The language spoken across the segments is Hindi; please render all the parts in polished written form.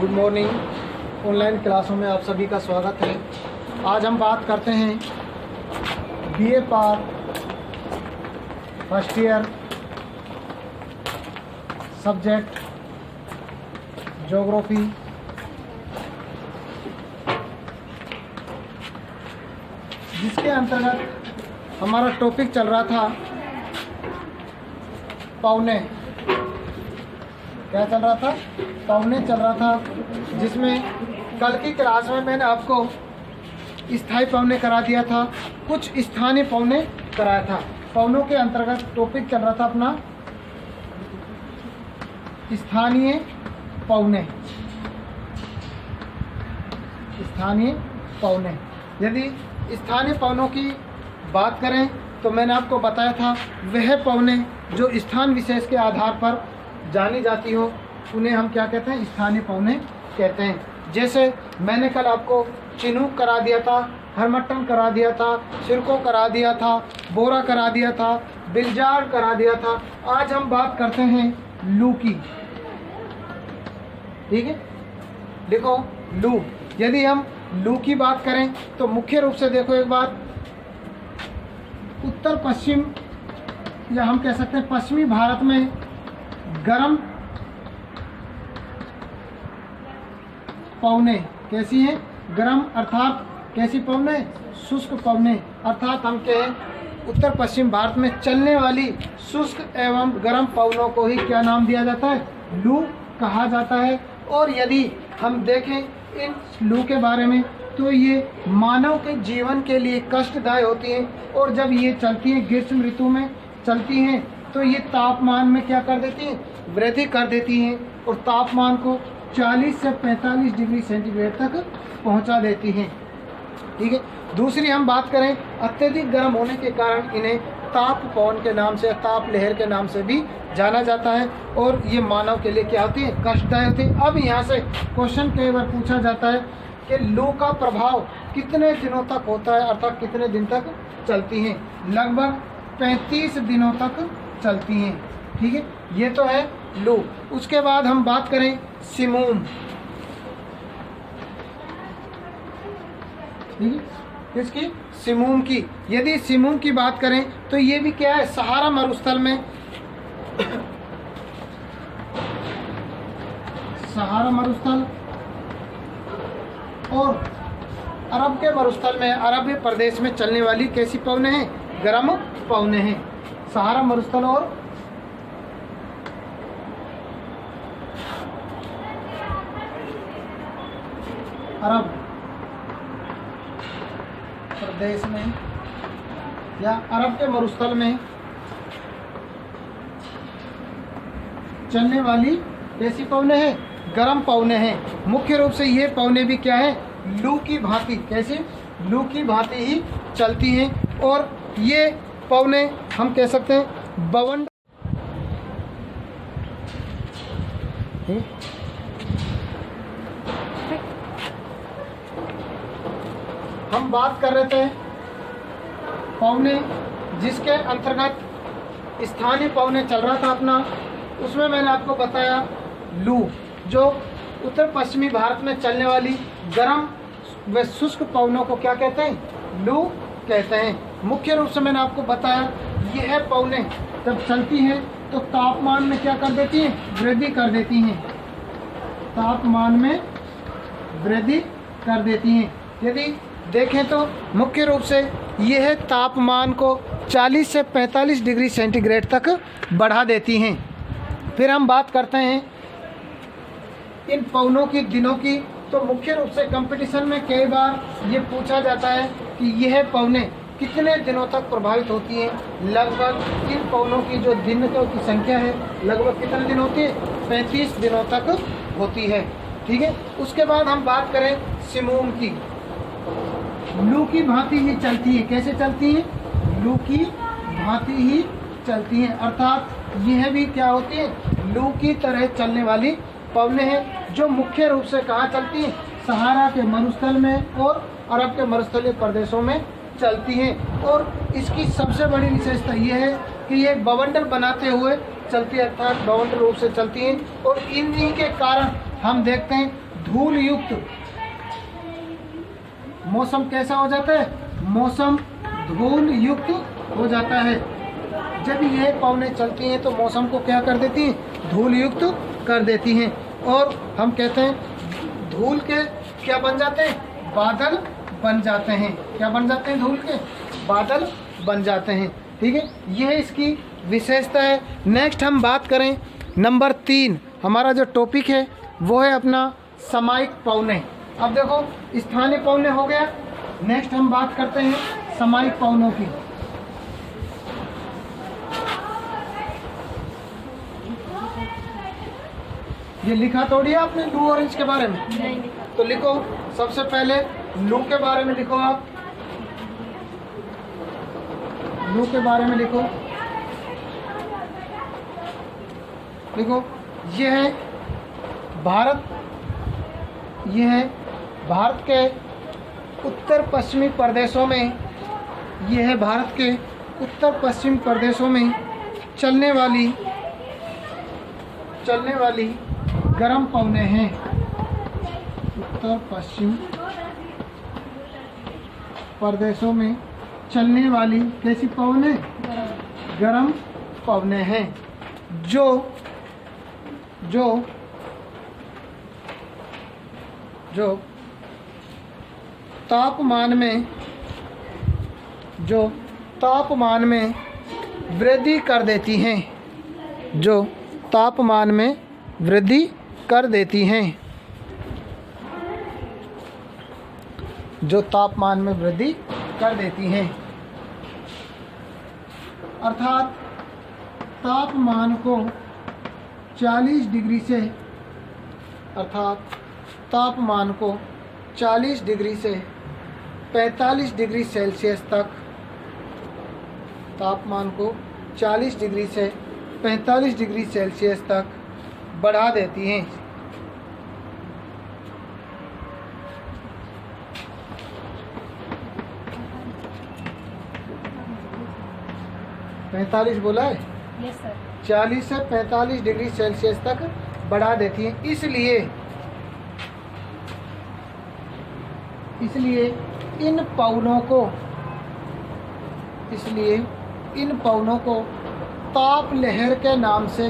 Good morning. ऑनलाइन क्लासों में आप सभी का स्वागत है। आज हम बात करते हैं BA part first year subject geography, जिसके अंतर्गत हमारा टॉपिक चल रहा था पौने। क्या चल रहा था? पौने चल रहा था, जिसमें कल की क्लास में मैंने आपको स्थायी पौने करा दिया था, कुछ स्थानीय पौने कराया था। पौनों के अंतर्गत टॉपिक चल रहा था अपना स्थानीय पौने। स्थानीय पौने, यदि स्थानीय पौनों की बात करें तो मैंने आपको बताया था वह पौने जो स्थान विशेष के आधार पर जानी जाती हो, उन्हें हम क्या कहते हैं? स्थानीय पौने कहते हैं। जैसे मैंने कल आपको चिनूक करा दिया था, हरमट्टन करा दिया था, सिरको करा दिया था, बोरा करा दिया था, बिलजार करा दिया था। आज हम बात करते हैं लू की। ठीक है, देखो लू। यदि हम लू की बात करें तो मुख्य रूप से देखो एक बात, उत्तर पश्चिम या हम कह सकते हैं पश्चिमी भारत में गर्म पौने कैसी हैं? गर्म अर्थात कैसी पौने? शुष्क पौने। अर्थात हम कहें उत्तर पश्चिम भारत में चलने वाली शुष्क एवं गर्म पवनों को ही क्या नाम दिया जाता है? लू कहा जाता है। और यदि हम देखें इन लू के बारे में तो ये मानव के जीवन के लिए कष्टदायी होती हैं, और जब ये चलती हैं ग्रीष्म ऋतु में चलती हैं तो ये तापमान में क्या कर देती हैं? वृद्धि कर देती हैं, और तापमान को 40 से 45 डिग्री सेंटीग्रेड तक पहुंचा देती हैं। ठीक है। दूसरी हम बात करें, अत्यधिक गर्म होने के कारण इन्हें ताप पवन के नाम से, ताप लहर के नाम से भी जाना जाता है, और ये मानव के लिए क्या होती है? कष्टदायी होती है। अब यहाँ से क्वेश्चन कई बार पूछा जाता है कि लू का प्रभाव कितने दिनों तक होता है, अर्थात कितने दिन तक चलती हैं? लगभग 35 दिनों तक चलती हैं। ठीक है, ये तो है लू। उसके बाद हम बात करें सिमूम। ठीक है, किसकी? सिमूम की। यदि सिमूम की बात करें तो ये भी क्या है? सहारा मरुस्थल में, सहारा मरुस्थल और अरब के मरुस्थल में, अरब प्रदेश में चलने वाली कैसी पवने हैं? गर्म पवने हैं। सहारा मरुस्थल और अरब प्रदेश में या अरब के मरुस्थल में चलने वाली कैसी पवने हैं? गर्म पवने हैं। मुख्य रूप से ये पवने भी क्या है? लू की भांति, कैसे? लू की भांति ही चलती हैं। और ये पवने हम कह सकते हैं बवंडर। हम बात कर रहे थे पौने, जिसके अंतर्गत स्थानीय पौने चल रहा था अपना। उसमें मैंने आपको बताया लू, जो उत्तर पश्चिमी भारत में चलने वाली गर्म व शुष्क पवनों को क्या कहते हैं? लू कहते हैं। मुख्य रूप से मैंने आपको बताया यह पवने जब चलती हैं तो तापमान में क्या कर देती हैं? वृद्धि कर देती हैं। तापमान में वृद्धि कर देती हैं। यदि देखें तो मुख्य रूप से यह तापमान को 40 से 45 डिग्री सेंटीग्रेड तक बढ़ा देती हैं। फिर हम बात करते हैं इन पवनों की दिनों की। तो मुख्य रूप से कंपटीशन में कई बार ये पूछा जाता है कि यह पवने कितने दिनों तक प्रभावित होती हैं। लगभग इन पवनों की जो दिनों की संख्या है, लगभग कितने दिन होती है? 35 दिनों तक होती है। ठीक है। उसके बाद हम बात करें सिमूम की। लू की भांति ही चलती है। कैसे चलती है? लू की भांति ही चलती है। अर्थात यह भी क्या होती है? लू की तरह चलने वाली पवने हैं, जो मुख्य रूप से कहाँ चलती हैं? सहारा के मरुस्थल में और अरब के मरुस्थलीय प्रदेशों में चलती हैं। और इसकी सबसे बड़ी विशेषता यह है कि ये बवंडर बनाते हुए चलती है, अर्थात बवंडर रूप से चलती हैं। और इन्हीं के कारण हम देखते हैं धूल युक्त, मौसम कैसा हो जाता है? मौसम धूल युक्त हो जाता है। जब ये पवनें चलती हैं तो मौसम को क्या कर देती हैं? धूल युक्त कर देती हैं। और हम कहते हैं धूल के क्या बन जाते हैं? बादल बन जाते हैं। क्या बन जाते हैं? धूल के बादल बन जाते हैं। ठीक है, यह इसकी विशेषता है। नेक्स्ट हम बात करें नंबर 3, हमारा जो टॉपिक है वो है अपना सामयिक पवनें। अब देखो स्थानीय पवनें हो गया, नेक्स्ट हम बात करते हैं सामयिक पवनों की। ये लिखा थोड़ी है आपने लू ऑरेंज के बारे में? नहीं। तो लिखो, सबसे पहले लू के बारे में लिखो। आप लू के बारे में लिखो। देखो ये है भारत, ये है भारत के उत्तर पश्चिमी प्रदेशों में, ये है भारत के उत्तर पश्चिम प्रदेशों में चलने वाली गर्म पवनें हैं। उत्तर पश्चिम प्रदेशों में चलने वाली कैसी पवनें? गर्म पवनें हैं जो तापमान में वृद्धि कर देती हैं। जो तापमान में वृद्धि कर देती हैं। जो तापमान में वृद्धि कर देती हैं, अर्थात तापमान को 40 डिग्री से, अर्थात तापमान को 40 डिग्री से 45 डिग्री सेल्सियस तक, तापमान को 40 डिग्री से 45 डिग्री सेल्सियस तक बढ़ा देती हैं। पैंतालीस बोला है? Yes sir. 40 से 45 डिग्री सेल्सियस तक बढ़ा देती हैं। इसलिए इन पवनों को ताप लहर के नाम से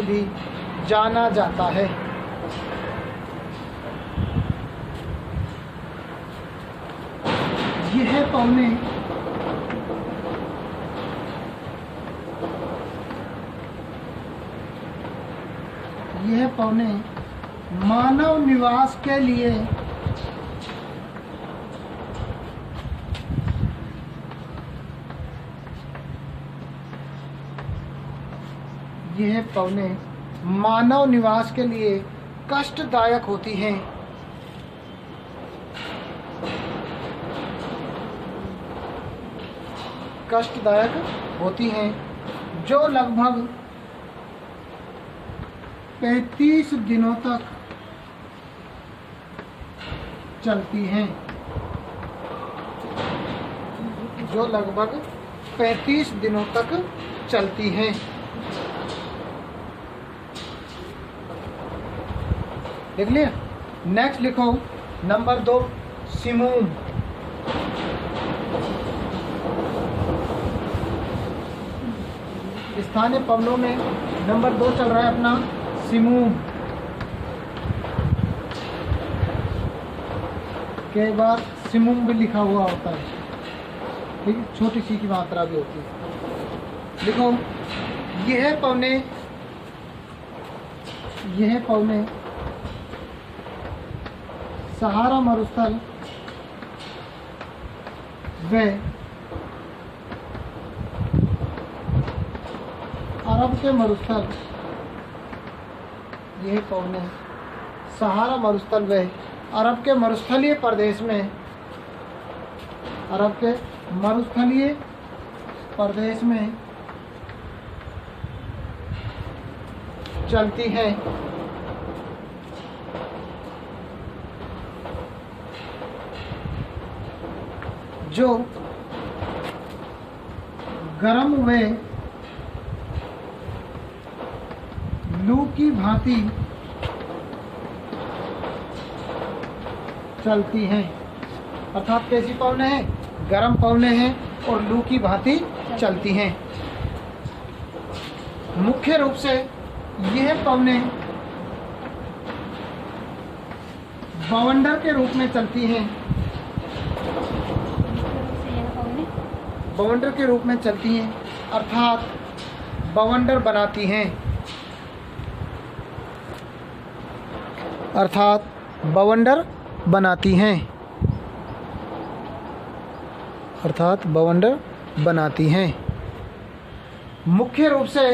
भी जाना जाता है। यह पवनें मानव निवास के लिए कष्टदायक होती हैं। जो लगभग 35 दिनों तक चलती हैं। जो लगभग 35 दिनों तक चलती हैं। देख लिया? नेक्स्ट लिखो नंबर 2, सिमूम। स्थानीय पवनों में नंबर 2 चल रहा है अपना सिमूम। के बाद सिमूम भी लिखा हुआ होता है। ठीक है, छोटी सी की मात्रा भी होती है। लिखो, यह पवने सहारा मरुस्थल व अरब के मरुस्थल, यह पवने सहारा मरुस्थल व अरब के मरुस्थलीय प्रदेश में, अरब के मरुस्थलीय प्रदेश में चलती हैं। जो गर्म व लू की भांति चलती हैं। अर्थात कैसी पवनें हैं? गर्म पवनें हैं और लू की भांति चलती हैं। मुख्य रूप से यह पवनें बवंडर के रूप में चलती हैं। बवंडर के रूप में चलती हैं अर्थात बवंडर बनाती हैं। अर्थात बवंडर बनाती हैं। अर्थात बवंडर बनाती हैं। मुख्य रूप से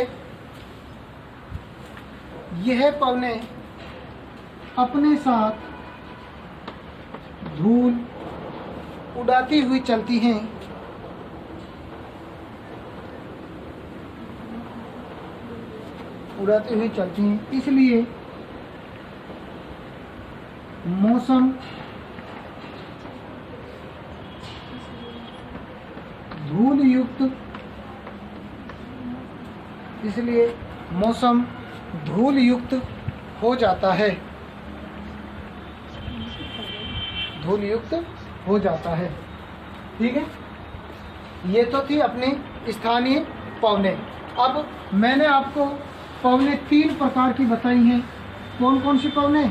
यह पवनें अपने साथ धूल उड़ाती हुई चलती हैं। उड़ाती हुई चलती हैं, इसलिए मौसम धूल युक्त, इसलिए मौसम धूल युक्त हो जाता है। धूल युक्त हो जाता है। ठीक है, ये तो थी अपनी स्थानीय पवनें। अब मैंने आपको पवनें 3 प्रकार की बताई हैं। कौन कौन सी पवनें?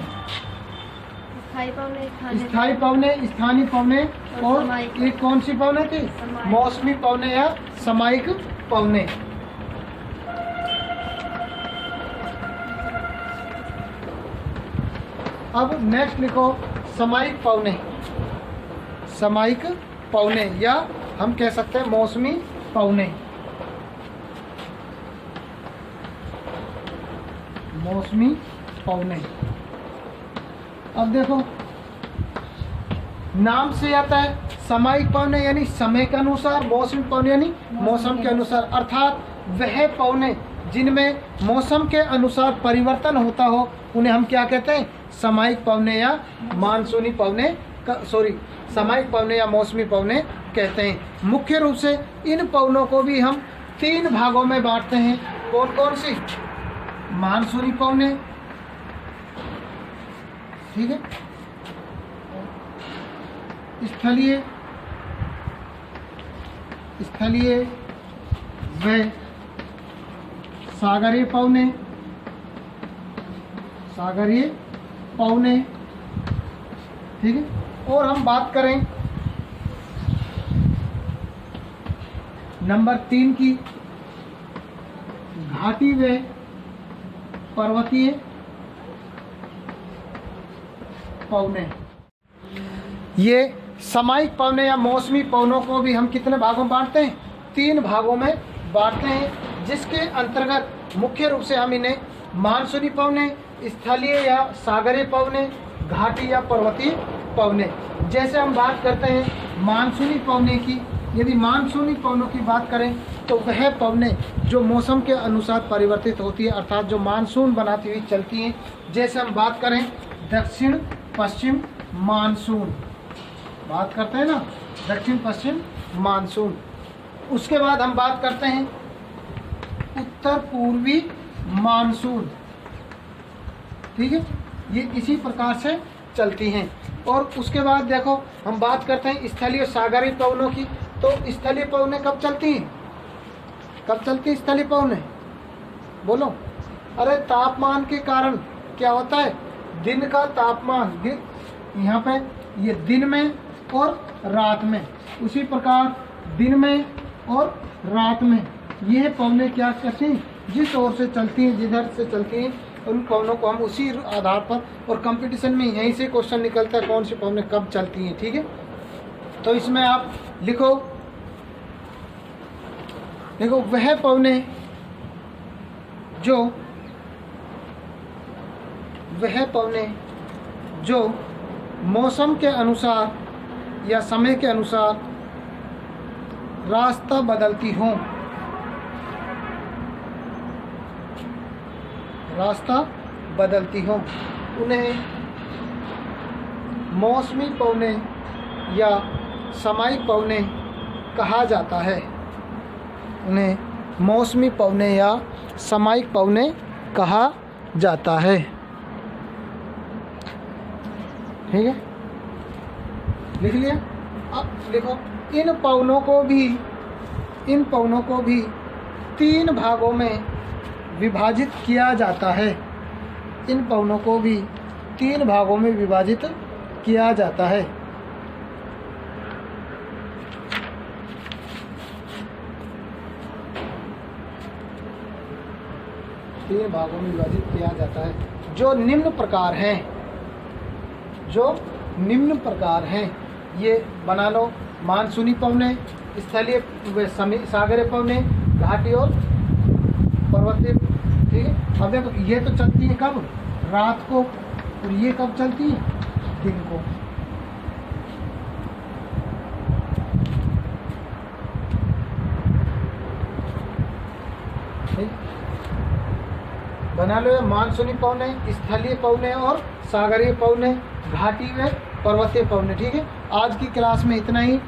स्थायी पवनें, स्थानीय पवनें और एक कौन सी पवनें थी? मौसमी पवनें या सामयिक पवनें। अब नेक्स्ट लिखो सामयिक पवनें। सामयिक पवनें या हम कह सकते हैं मौसमी पवनें। मौसमी पवनें। अब देखो नाम से आता है सामयिक पवनें यानी समय के अनुसार, मौसमी पवनें यानी मौसम के अनुसार। अर्थात वह पवनें जिनमें मौसम के अनुसार परिवर्तन होता हो उन्हें हम क्या कहते हैं? सामयिक पवनें या मानसूनी पवनें, सामयिक पवनें या मौसमी पवनें कहते हैं। मुख्य रूप से इन पवनों को भी हम 3 भागों में बांटते हैं। कौन कौन सी? मानसूनी पवनें, ठीक है, स्थलीय व सागरीय पवनें। सागरीय पवनें, ठीक है। और हम बात करें नंबर 3 की, घाटी व पर्वतीय पवनें। ये सामयिक पवनें या मौसमी पवनों को भी हम कितने भागों में बांटते हैं? 3 भागों में बांटते हैं, जिसके अंतर्गत मुख्य रूप से हम इन्हें मानसूनी पवनें, स्थलीय या सागरीय पवनें, घाटी या पर्वतीय पवनें। जैसे हम बात करते हैं मानसूनी पवनें की, यदि मानसूनी पवनों की बात करें तो वह पवनें जो मौसम के अनुसार परिवर्तित होती है, अर्थात जो मानसून बनाती हुई चलती हैं। जैसे हम बात करें दक्षिण पश्चिम मानसून, बात करते हैं ना दक्षिण पश्चिम मानसून। उसके बाद हम बात करते हैं उत्तर पूर्वी मानसून, ठीक है, ये इसी प्रकार से चलती हैं। और उसके बाद देखो हम बात करते हैं स्थलीय और सागरीय पवनों की। तो स्थलीय पवनें कब चलती हैं? कब चलती हैं स्थलीय पवनें? बोलो। अरे तापमान के कारण क्या होता है? दिन का तापमान, यहाँ पे ये दिन में और रात में, उसी प्रकार दिन में और रात में ये पवनें क्या करती हैं? जिस ओर से चलती हैं, जिधर से चलती हैं, उन पवनों को हम उसी आधार पर, और कंपटीशन में यहीं से क्वेश्चन निकलता है कौन सी पवनें कब चलती हैं। ठीक है, तो इसमें आप लिखो, देखो वह पवनें जो मौसम के अनुसार या समय के अनुसार रास्ता बदलती हों, उन्हें मौसमी पवनें या सामयिक पवनें कहा जाता है। उन्हें मौसमी पवनें या सामयिक पवनें कहा जाता है। ठीक है, लिख लिया। अब देखो, इन पवनों को भी 3 भागों में विभाजित किया जाता है। इन पवनों को भी 3 भागों में विभाजित किया जाता है। तीन भागों में विभाजित किया जाता है, जो निम्न प्रकार हैं। ये बना लो, मानसूनी पवने, स्थलीय सागरीय पवने, घाटी और पर्वतीय। ठीक है, अब देखो ये तो चलती है कब? रात को। और ये कब चलती है? दिन को। ठीक, बना लो, मानसूनी पवने, स्थलीय पवने और सागरीय पवने, घाटी व पर्वतीय पवने। ठीक है, आज की क्लास में इतना ही।